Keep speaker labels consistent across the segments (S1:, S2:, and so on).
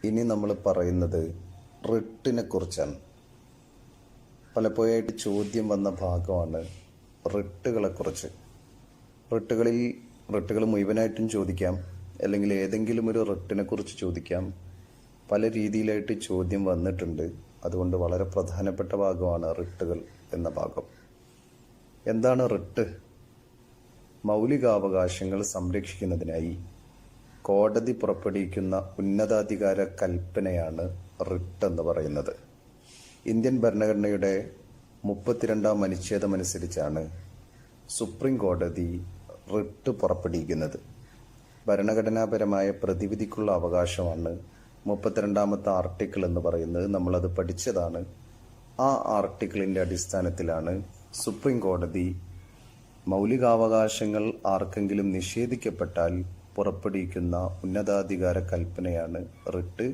S1: ഇനി നമ്മൾ പറയുന്നത് റിട്ടിനെ കുറിച്ചാണ്. പലപ്പോഴായിട്ട് ചോദ്യം വന്ന ഭാഗമാണ് റിട്ടുകളെക്കുറിച്ച്. റിട്ടുകൾ മുഴുവനായിട്ടും ചോദിക്കാം, അല്ലെങ്കിൽ ഏതെങ്കിലും ഒരു റിട്ടിനെ കുറിച്ച് ചോദിക്കാം. പല രീതിയിലായിട്ട് ചോദ്യം വന്നിട്ടുണ്ട്. അതുകൊണ്ട് വളരെ പ്രധാനപ്പെട്ട ഭാഗമാണ് റിട്ടുകൾ എന്ന ഭാഗം. എന്താണ് റിട്ട്? മൗലികാവകാശങ്ങൾ സംരക്ഷിക്കുന്നതിനായി കോടതി പുറപ്പെടുവിക്കുന്ന ഉന്നതാധികാര കൽപ്പനയാണ് റിട്ട് എന്ന് പറയുന്നത്. ഇന്ത്യൻ ഭരണഘടനയുടെ 32-ാം അനുച്ഛേദമനുസരിച്ചാണ് സുപ്രീം കോടതി റിട്ട് പുറപ്പെടുവിക്കുന്നത്. ഭരണഘടനാപരമായ പ്രതിവിധിക്കുള്ള അവകാശമാണ് 32-ാമത്തെ ആർട്ടിക്കിൾ എന്ന് പറയുന്നത്. നമ്മളത് പഠിച്ചതാണ്. ആ ആർട്ടിക്കിളിൻ്റെ അടിസ്ഥാനത്തിലാണ് സുപ്രീം കോടതി മൗലികാവകാശങ്ങൾ ആർക്കെങ്കിലും നിഷേധിക്കപ്പെട്ടാൽ പുറപ്പെടുവിക്കുന്ന ഉന്നതാധികാര കൽപ്പനയാണ് റിട്ട്.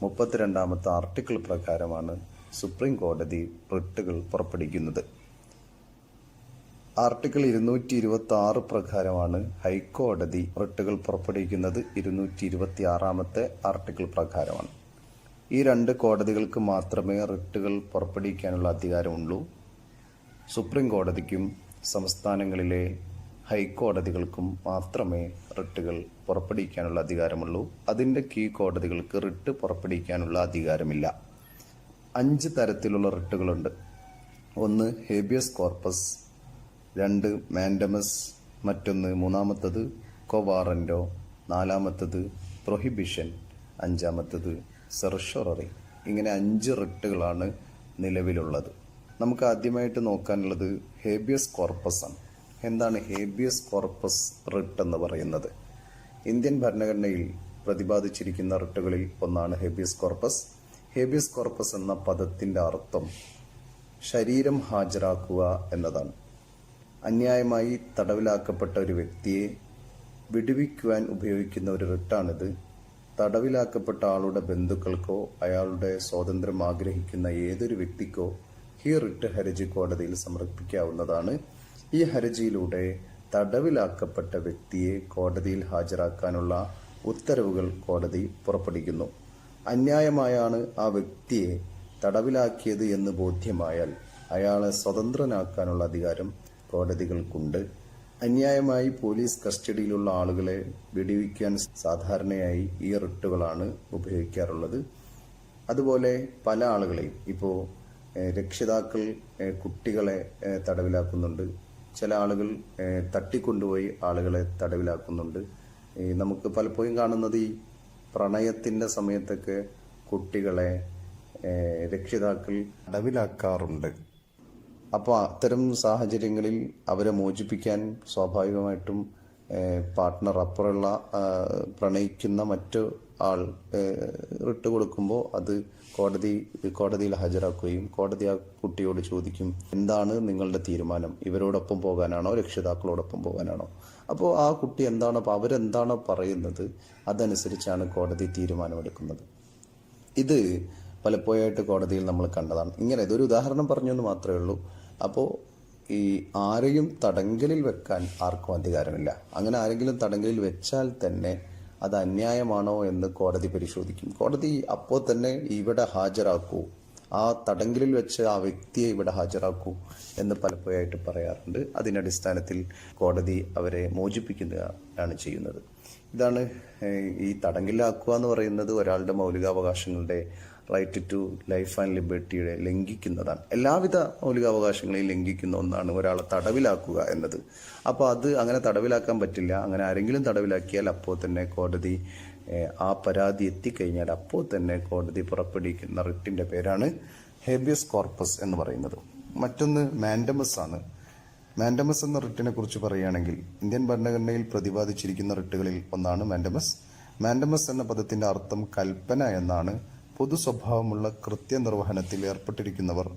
S1: 32-ാമത്തെ ആർട്ടിക്കിൾ പ്രകാരമാണ് സുപ്രീം കോടതി റിട്ടുകൾ പുറപ്പെടുവിക്കുന്നത്. ആർട്ടിക്കിൾ 226 പ്രകാരമാണ് ഹൈക്കോടതി റിട്ടുകൾ പുറപ്പെടുവിക്കുന്നത്. 226-ാമത്തെ ആർട്ടിക്കിൾ പ്രകാരമാണ്. ഈ രണ്ട് കോടതികൾക്ക് മാത്രമേ റിട്ടുകൾ പുറപ്പെടുവിക്കാനുള്ള അധികാരമുള്ളൂ. സുപ്രീം കോടതിക്കും സംസ്ഥാനങ്ങളിലെ ഹൈക്കോടതികൾക്കും മാത്രമേ റിട്ടുകൾ പുറപ്പെടുവിക്കാനുള്ള അധികാരമുള്ളൂ. അതിൻ്റെ കീഴ്ക്കോടതികൾക്ക് റിട്ട് പുറപ്പെടുവിക്കാനുള്ള അധികാരമില്ല. 5 തരത്തിലുള്ള റിട്ടുകളുണ്ട്. 1 ഹേബിയസ് കോർപ്പസ്, 2 മാൻഡമസ്, മറ്റൊന്ന് 3-ാമത്തത് കൊവാറന്റോ, 4-ാമത്തത് പ്രൊഹിബിഷൻ, 5-ാമത്തത് സെർഷററി. ഇങ്ങനെ 5 റിട്ടുകളാണ് നിലവിലുള്ളത്. നമുക്ക് ആദ്യമായിട്ട് നോക്കാനുള്ളത് ഹേബിയസ് കോർപ്പസ് ആണ്. എന്താണ് ഹേബിയസ് കോർപ്പസ് റിട്ട് എന്ന് പറയുന്നത്? ഇന്ത്യൻ ഭരണഘടനയിൽ പ്രതിപാദിച്ചിരിക്കുന്ന റിട്ടുകളിൽ ഒന്നാണ് ഹേബിയസ് കോർപ്പസ്. ഹേബിയസ് കോർപ്പസ് എന്ന പദത്തിൻ്റെ അർത്ഥം ശരീരം ഹാജരാക്കുക എന്നതാണ്. അന്യായമായി തടവിലാക്കപ്പെട്ട ഒരു വ്യക്തിയെ വിടുവിക്കുവാൻ ഉപയോഗിക്കുന്ന ഒരു റിട്ടാണിത്. തടവിലാക്കപ്പെട്ട ആളുടെ ബന്ധുക്കൾക്കോ അയാളുടെ സ്വാതന്ത്ര്യം ആഗ്രഹിക്കുന്ന ഏതൊരു വ്യക്തിക്കോ ഈ റിട്ട് ഹർജി കോടതിയിൽ സമർപ്പിക്കാവുന്നതാണ്. ഈ ഹർജിയിലൂടെ തടവിലാക്കപ്പെട്ട വ്യക്തിയെ കോടതിയിൽ ഹാജരാക്കാനുള്ള ഉത്തരവുകൾ കോടതി പുറപ്പെടുവിക്കുന്നു. അന്യായമായാണ് ആ വ്യക്തിയെ തടവിലാക്കിയത് എന്ന് ബോധ്യമായാൽ അയാളെ സ്വതന്ത്രനാക്കാനുള്ള അധികാരം കോടതികൾക്കുണ്ട്. അന്യായമായി പോലീസ് കസ്റ്റഡിയിലുള്ള ആളുകളെ വിടുവിക്കാൻ സാധാരണയായി ഈ റിട്ടുകളാണ് ഉപയോഗിക്കാറുള്ളത്. അതുപോലെ പല ആളുകളെയും ഇപ്പോൾ രക്ഷിതാക്കൾ കുട്ടികളെ തടവിലാക്കുന്നുണ്ട്. ചില ആളുകൾ തട്ടിക്കൊണ്ടുപോയി ആളുകളെ തടവിലാക്കുന്നുണ്ട്. നമുക്ക് പലപ്പോഴും കാണുന്നത് ഈ പ്രണയത്തിൻ്റെ സമയത്തൊക്കെ കുട്ടികളെ രക്ഷിതാക്കൾ തടവിലാക്കാറുണ്ട്. അപ്പോൾ അത്തരം സാഹചര്യങ്ങളിൽ അവരെ മോചിപ്പിക്കാൻ സ്വാഭാവികമായിട്ടും പാർട്ട്ണർ അപ്പുറമുള്ള പ്രണയിക്കുന്ന മറ്റു ആൾ റിട്ട് കൊടുക്കുമ്പോൾ അത് കോടതിയിൽ ഹാജരാക്കുകയും കോടതി ആ കുട്ടിയോട് ചോദിക്കും, എന്താണ് നിങ്ങളുടെ തീരുമാനം? ഇവരോടൊപ്പം പോകാനാണോ രക്ഷിതാക്കളോടൊപ്പം പോകാനാണോ? അപ്പോൾ ആ കുട്ടി എന്താണോ അവരെന്താണോ പറയുന്നത് അതനുസരിച്ചാണ് കോടതി തീരുമാനമെടുക്കുന്നത്. ഇത് പലപ്പോഴായിട്ട് കോടതിയിൽ നമ്മൾ കണ്ടതാണ്. ഇങ്ങനെ ഇതൊരു ഉദാഹരണം പറഞ്ഞെന്ന് മാത്രമേ ഉള്ളൂ. അപ്പോൾ ഈ ആരെയും തടങ്കലിൽ വെക്കാൻ ആർക്കും അധികാരമില്ല. അങ്ങനെ ആരെങ്കിലും തടങ്കലിൽ വെച്ചാൽ തന്നെ അത് അന്യായമാണോ എന്ന് കോടതി പരിശോധിക്കും. കോടതി അപ്പോൾ തന്നെ ഇവിടെ ഹാജരാക്കൂ, ആ തടങ്കലിൽ വെച്ച് ആ വ്യക്തിയെ ഇവിടെ ഹാജരാക്കൂ എന്ന് പലപ്പോഴായിട്ട് പറയാറുണ്ട്. അതിനടിസ്ഥാനത്തിൽ കോടതി അവരെ മോചിപ്പിക്കുകയാണ് ചെയ്യുന്നത്. ഇതാണ് ഈ തടങ്കലിലാക്കുക എന്ന് പറയുന്നത് ഒരാളുടെ മൗലികാവകാശങ്ങളുടെ റൈറ്റ് ടു ലൈഫ് ആൻഡ് ലിബർട്ടിയുടെ ലംഘിക്കുന്നതാണ്. എല്ലാവിധ മൗലികാവകാശങ്ങളെയും ലംഘിക്കുന്ന ഒന്നാണ് ഒരാളെ തടവിലാക്കുക എന്നത്. അപ്പോൾ അത് അങ്ങനെ തടവിലാക്കാൻ പറ്റില്ല. അങ്ങനെ ആരെങ്കിലും തടവിലാക്കിയാൽ അപ്പോൾ തന്നെ കോടതി ആ പരാതി എത്തിക്കഴിഞ്ഞാൽ അപ്പോൾ തന്നെ കോടതി പുറപ്പെടുവിക്കുന്ന റിട്ടിൻ്റെ പേരാണ് ഹേബിയസ് കോർപ്പസ് എന്ന് പറയുന്നത്. മറ്റൊന്ന് മാൻഡമസ് ആണ്. മാൻഡമസ് എന്ന റിട്ടിനെ കുറിച്ച് പറയുകയാണെങ്കിൽ ഇന്ത്യൻ ഭരണഘടനയിൽ പ്രതിപാദിച്ചിരിക്കുന്ന റിട്ടുകളിൽ ഒന്നാണ് മാൻഡമസ്. മാൻഡമസ് എന്ന പദത്തിൻ്റെ അർത്ഥം കൽപ്പന എന്നാണ്. പൊതു സ്വഭാവമുള്ള കൃത്യനിർവഹണത്തിൽ ഏർപ്പെട്ടിരിക്കുന്നവർ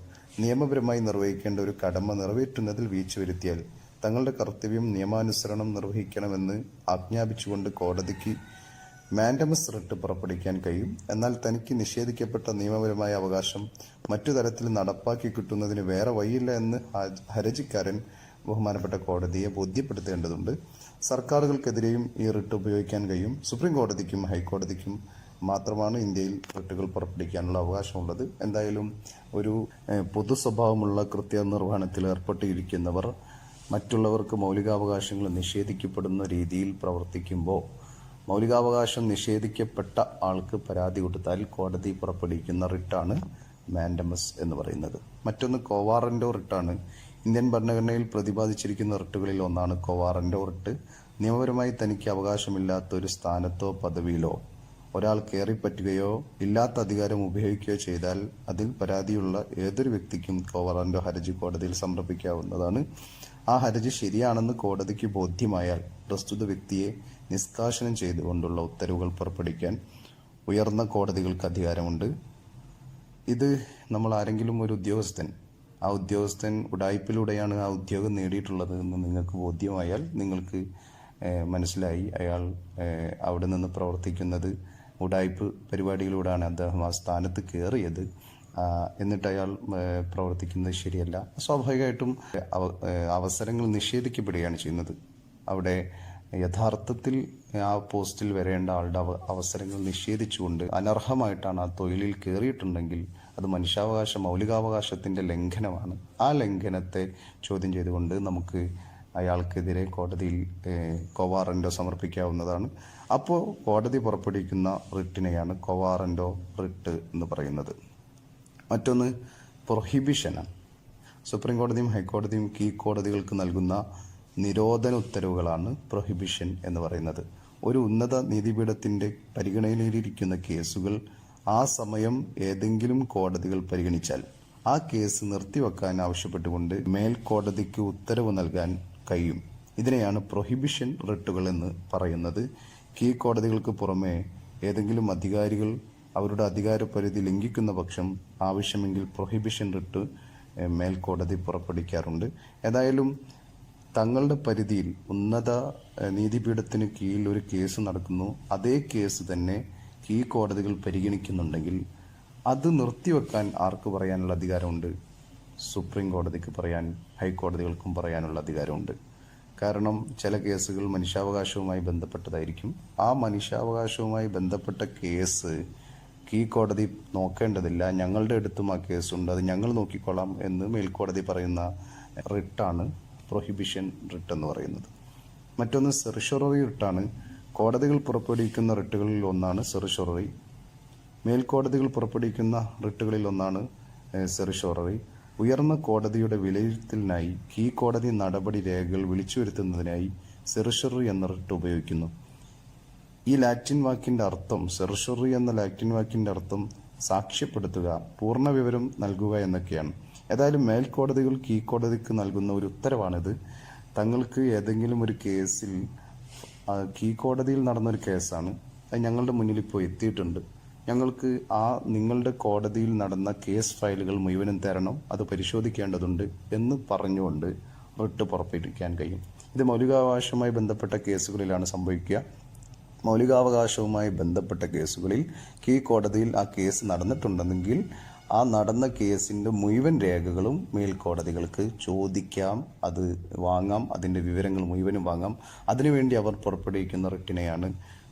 S1: നിയമപരമായി നിർവഹിക്കേണ്ട ഒരു കടമ നിറവേറ്റുന്നതിൽ വീഴ്ച വരുത്തിയാൽ തങ്ങളുടെ കർത്തവ്യം നിയമാനുസരണം നിർവഹിക്കണമെന്ന് ആജ്ഞാപിച്ചുകൊണ്ട് കോടതിക്ക് മാൻഡമസ് റിട്ട് പുറപ്പെടുവിക്കാൻ കഴിയും. എന്നാൽ തനിക്ക് നിഷേധിക്കപ്പെട്ട നിയമപരമായ അവകാശം മറ്റു തരത്തിൽ നടപ്പാക്കി കിട്ടുന്നതിന് വേറെ വഴിയില്ല എന്ന് ഹർജിക്കാരൻ ബഹുമാനപ്പെട്ട കോടതിയെ ബോധ്യപ്പെടുത്തേണ്ടതുണ്ട്. സർക്കാരുകൾക്കെതിരെയും ഈ റിട്ട് ഉപയോഗിക്കാൻ കഴിയും. സുപ്രീം കോടതിക്കും ഹൈക്കോടതിക്കും മാത്രമാണ് ഇന്ത്യയിൽ റിട്ടുകൾ പുറപ്പെടുവിക്കാനുള്ള അവകാശമുള്ളത്. എന്തായാലും ഒരു പൊതു സ്വഭാവമുള്ള കൃത്യനിർവഹണത്തിൽ ഏർപ്പെട്ടിരിക്കുന്നവർ മറ്റുള്ളവർക്ക് മൗലികാവകാശങ്ങൾ നിഷേധിക്കപ്പെടുന്ന രീതിയിൽ പ്രവർത്തിക്കുമ്പോൾ മൗലികാവകാശം നിഷേധിക്കപ്പെട്ട ആൾക്ക് പരാതി കൊടുത്താൽ കോടതി പുറപ്പെടുവിക്കുന്ന റിട്ടാണ് മാൻഡമസ് എന്ന് പറയുന്നത്. മറ്റൊന്ന് കോവാറന്റോ റിട്ടാണ്. ഇന്ത്യൻ ഭരണഘടനയിൽ പ്രതിപാദിച്ചിരിക്കുന്ന റിട്ടുകളിൽ ഒന്നാണ് കോവാറന്റോ റിട്ട്. നിയമപരമായി തനിക്ക് അവകാശമില്ലാത്ത ഒരു സ്ഥാനത്തോ പദവിയിലോ ഒരാൾ കയറിപ്പറ്റുകയോ ഇല്ലാത്ത അധികാരം ഉപയോഗിക്കുകയോ ചെയ്താൽ അതിൽ പരാതിയുള്ള ഏതൊരു വ്യക്തിക്കും കോവാറന്റോ ഹർജി കോടതിയിൽ സമർപ്പിക്കാവുന്നതാണ്. ആ ഹർജി ശരിയാണെന്ന് കോടതിക്ക് ബോധ്യമായാൽ പ്രസ്തുത വ്യക്തിയെ നിഷ്കാസനം ചെയ്തുകൊണ്ടുള്ള ഉത്തരവുകൾ പുറപ്പെടുവിക്കാൻ ഉയർന്ന കോടതികൾക്ക് അധികാരമുണ്ട്. ഇത് നമ്മൾ ആരെങ്കിലും ഒരു ഉദ്യോഗസ്ഥൻ, ആ ഉദ്യോഗസ്ഥൻ ഉഡായിപ്പിലൂടെയാണ് ആ ഉദ്യോഗം നേടിയിട്ടുള്ളത് എന്ന് നിങ്ങൾക്ക് ബോധ്യമായാൽ നിങ്ങൾക്ക് മനസ്സിലായി അയാൾ അവിടെ നിന്ന് പ്രവർത്തിക്കുന്നത് ഉഡായിപ്പ് പരിപാടിയിലൂടെയാണ് അദ്ദേഹം ആ സ്ഥാനത്ത് കയറിയത്, എന്നിട്ട് അയാൾ പ്രവർത്തിക്കുന്നത് ശരിയല്ല. സ്വാഭാവികമായിട്ടും അവസരങ്ങൾ നിഷേധിക്കപ്പെടുകയാണ് ചെയ്യുന്നത്. അവിടെ യഥാർത്ഥത്തിൽ ആ പോസ്റ്റിൽ വരേണ്ട ആളുടെ അവസരങ്ങൾ നിഷേധിച്ചുകൊണ്ട് അനർഹമായിട്ടാണ് ആ തൊഴിലിൽ കയറിയിട്ടുണ്ടെങ്കിൽ അത് മൗലികാവകാശത്തിൻ്റെ ലംഘനമാണ്. ആ ലംഘനത്തെ ചോദ്യം ചെയ്തുകൊണ്ട് നമുക്ക് അയാൾക്കെതിരെ കോടതിയിൽ കോവാറന്റോ സമർപ്പിക്കാവുന്നതാണ്. അപ്പോൾ കോടതി പുറപ്പെടുവിക്കുന്ന റിട്ടിനെയാണ് കോവാറന്റോ റിട്ട് എന്ന് പറയുന്നത്. മറ്റൊന്ന് പ്രൊഹിബിഷനാണ്. സുപ്രീം കോടതിയും ഹൈക്കോടതിയും കീഴ്ക്കോടതികൾക്ക് നൽകുന്ന നിരോധന ഉത്തരവുകളാണ് പ്രൊഹിബിഷൻ എന്ന് പറയുന്നത്. ഒരു ഉന്നത നീതിപീഠത്തിന്റെ പരിഗണനയിലിരിക്കുന്ന കേസുകൾ ആ സമയം ഏതെങ്കിലും കോടതികൾ പരിഗണിച്ചാൽ ആ കേസ് നിർത്തിവെക്കാൻ ആവശ്യപ്പെട്ടുകൊണ്ട് മേൽക്കോടതിക്ക് ഉത്തരവ് നൽകാൻ കഴിയും. ഇതിനെയാണ് പ്രൊഹിബിഷൻ റിട്ടുകൾ എന്ന് പറയുന്നത്. കീഴ്ക്കോടതികൾക്ക് പുറമെ ഏതെങ്കിലും അധികാരികൾ അവരുടെ അധികാരപരിധി ലംഘിക്കുന്ന പക്ഷം ആവശ്യമെങ്കിൽ പ്രൊഹിബിഷൻ റിട്ട് മേൽക്കോടതി പുറപ്പെടുവിക്കാറുണ്ട്. ഏതായാലും തങ്ങളുടെ പരിധിയിൽ ഉന്നത നീതിപീഠത്തിന് കീഴിൽ ഒരു കേസ് നടക്കുന്നു, അതേ കേസ് തന്നെ കീഴ്ക്കോടതികൾ പരിഗണിക്കുന്നുണ്ടെങ്കിൽ അത് നിർത്തിവെക്കാൻ ആർക്ക് പറയാനുള്ള അധികാരമുണ്ട്? സുപ്രീം കോടതിക്ക് പറയാൻ, ഹൈക്കോടതികൾക്കും പറയാനുള്ള അധികാരമുണ്ട്. കാരണം ചില കേസുകൾ മനുഷ്യാവകാശവുമായി ബന്ധപ്പെട്ടതായിരിക്കും. ആ മനുഷ്യാവകാശവുമായി ബന്ധപ്പെട്ട കേസ് കീഴ്ക്കോടതി നോക്കേണ്ടതില്ല, ഞങ്ങളുടെ അടുത്തും ആ കേസുണ്ട്, അത് ഞങ്ങൾ നോക്കിക്കൊള്ളാം എന്ന് മേൽക്കോടതി പറയുന്ന റിട്ടാണ് പ്രൊഹിബിഷൻ റിട്ട് എന്ന് പറയുന്നത്. മറ്റൊന്ന് സെറിഷററി റിട്ടാണ്. കോടതികൾ പുറപ്പെടുവിക്കുന്ന റിട്ടുകളിൽ ഒന്നാണ് സെറിഷററി. മേൽക്കോടതികൾ പുറപ്പെടുവിക്കുന്ന റിട്ടുകളിൽ ഒന്നാണ് സെറിഷററി. ഉയർന്ന കോടതിയുടെ വിലയിരുത്തലിനായി കീഴ്ക്കോടതി നടപടി രേഖകൾ വിളിച്ചു വരുത്തുന്നതിനായി സെറിഷററി എന്ന റിട്ട് ഉപയോഗിക്കുന്നു. ഈ ലാറ്റിൻ വാക്കിന്റെ അർത്ഥം, സെറിഷററി എന്ന ലാറ്റിൻ വാക്കിന്റെ അർത്ഥം സാക്ഷ്യപ്പെടുത്തുക, പൂർണ്ണ വിവരം നൽകുക എന്നൊക്കെയാണ്. ഏതായാലും മേൽക്കോടതികൾ കീഴ്ക്കോടതിക്ക് നൽകുന്ന ഒരു ഉത്തരവാണിത്. തങ്ങൾക്ക് ഏതെങ്കിലും ഒരു കേസിൽ, കീഴ്ക്കോടതിയിൽ നടന്നൊരു കേസാണ്, അത് ഞങ്ങളുടെ മുന്നിൽ ഇപ്പോൾ എത്തിയിട്ടുണ്ട്, ഞങ്ങൾക്ക് ആ നിങ്ങളുടെ കോടതിയിൽ നടന്ന കേസ് ഫയലുകൾ മുഴുവനും തരണം, അത് പരിശോധിക്കേണ്ടതുണ്ട് എന്ന് പറഞ്ഞുകൊണ്ട് റിട്ട് പുറപ്പെടുവിക്കാൻ കഴിയും. ഇത് മൗലികാവകാശവുമായി ബന്ധപ്പെട്ട കേസുകളിലാണ് സംഭവിക്കുക. മൗലികാവകാശവുമായി ബന്ധപ്പെട്ട കേസുകളിൽ കീഴ്ക്കോടതിയിൽ ആ കേസ് നടന്നിട്ടുണ്ടെങ്കിൽ ആ നടന്ന കേസിൻ്റെ മുഴുവൻ രേഖകളും മേൽക്കോടതികൾക്ക് ചോദിക്കാം, അത് വാങ്ങാം, അതിൻ്റെ വിവരങ്ങൾ മുഴുവനും വാങ്ങാം. അതിനുവേണ്ടി അവർ പുറപ്പെടുവിക്കുന്ന റിട്ടിനെയാണ്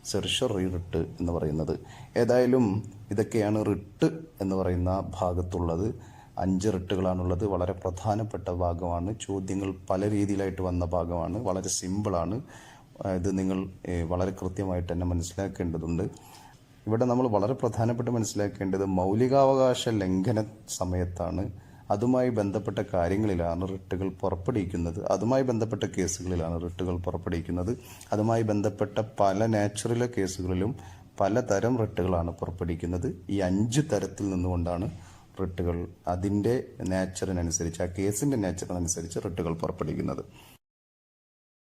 S1: സെറിഷററി റിട്ട് എന്ന് പറയുന്നത്. ഏതായാലും ഇതൊക്കെയാണ് റിട്ട് എന്ന് പറയുന്ന ഭാഗത്തുള്ളത്. 5 റിട്ടുകളാണുള്ളത്. വളരെ പ്രധാനപ്പെട്ട ഭാഗമാണ്. ചോദ്യങ്ങൾ പല രീതിയിലായിട്ട് വന്ന ഭാഗമാണ്. വളരെ സിമ്പിളാണ്. ഇത് നിങ്ങൾ വളരെ കൃത്യമായിട്ട് തന്നെ മനസ്സിലാക്കേണ്ടതുണ്ട്. ഇവിടെ നമ്മൾ വളരെ പ്രധാനപ്പെട്ട് മനസ്സിലാക്കേണ്ടത് മൗലികാവകാശ ലംഘന സമയത്താണ്, അതുമായി ബന്ധപ്പെട്ട കാര്യങ്ങളിലാണ് റിട്ടുകൾ പുറപ്പെടുവിക്കുന്നത്, അതുമായി ബന്ധപ്പെട്ട കേസുകളിലാണ് റിട്ടുകൾ പുറപ്പെടുവിക്കുന്നത്. അതുമായി ബന്ധപ്പെട്ട പല നാച്ചുറൽ കേസുകളിലും പലതരം റിട്ടുകളാണ് പുറപ്പെടുവിക്കുന്നത്. ഈ 5 തരത്തിൽ നിന്നുകൊണ്ടാണ് റിട്ടുകൾ അതിൻ്റെ നാച്ചറിനനുസരിച്ച്, ആ കേസിൻ്റെ നാച്ചറിനനുസരിച്ച് റിട്ടുകൾ പുറപ്പെടുവിക്കുന്നത്.